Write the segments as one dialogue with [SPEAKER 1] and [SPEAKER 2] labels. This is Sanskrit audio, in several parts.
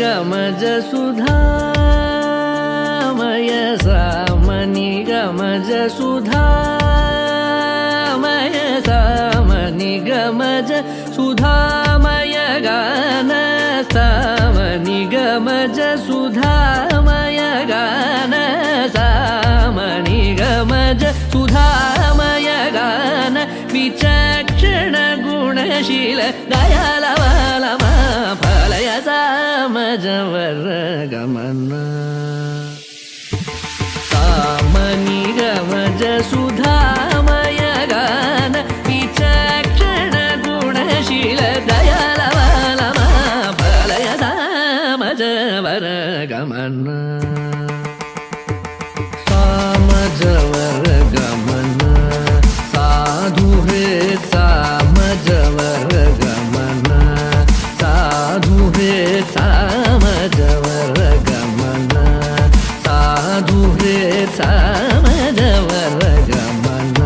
[SPEAKER 1] गमज सुधामय सामनि गमज सुधामय सामनि गमज सुधामय गान सामनि गमज सुधामय गान सामनि गमज सुधामय गान विचक्षण गुणशील दयालवालमा फलय सामजवर गमन सामनि गमज सुधामय गान विचक्षण गुणशील दयालवालमा फलय सामजवर गमन सामजवर गमन साधु हृत् सामजवर गमन साधु हृत् सामजवर गमन साधु हृत् सामजवर गमन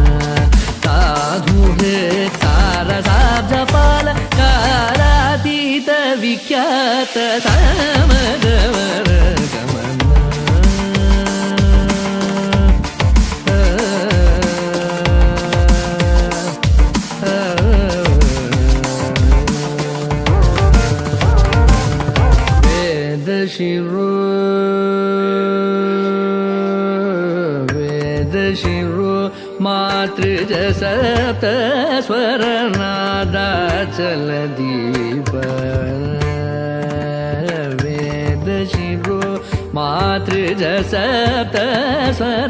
[SPEAKER 1] साधु हृत् सारसाब्जपाल कालातीत विख्यात सामजवर गमन शिरो वेद शिरो मातृज सप्त स्वरनादाचल दीप वेद शिरो मातृज सप्त स्वरनादाचल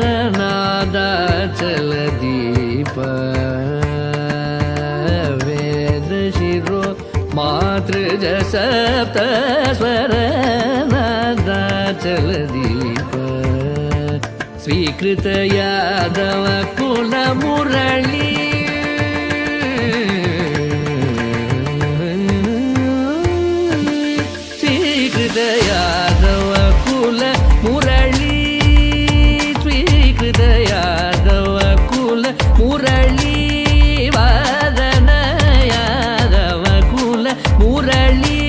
[SPEAKER 1] दीप वेद शिरो मातृज सप्त स्वरनादाचल दीप स्वीकृत यादव कुल मुरली स्वीकृत यादव कुल मुरली स्वीकृत यादव कुल मुरली वादन यादव कुल मुरली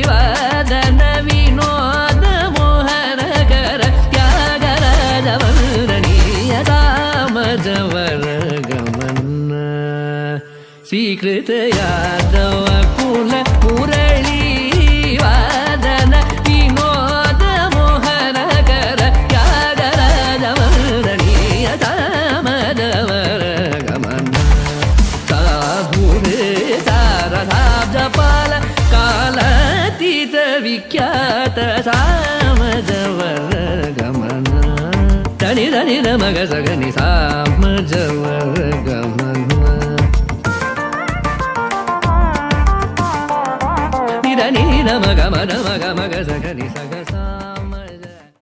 [SPEAKER 1] वादन विनोद मोहन कर त्यागराज वर्णनीय सामजवर गमन स्वीकृत यादव कुल मुरली वादन विनोद मोहन कर त्यागराज वर्णनीय सामजवर गमन साधुरे सारसाब्जपाल कालातीत विख्यात सामजवर गमन धनि धनि मग सगनि सामजवर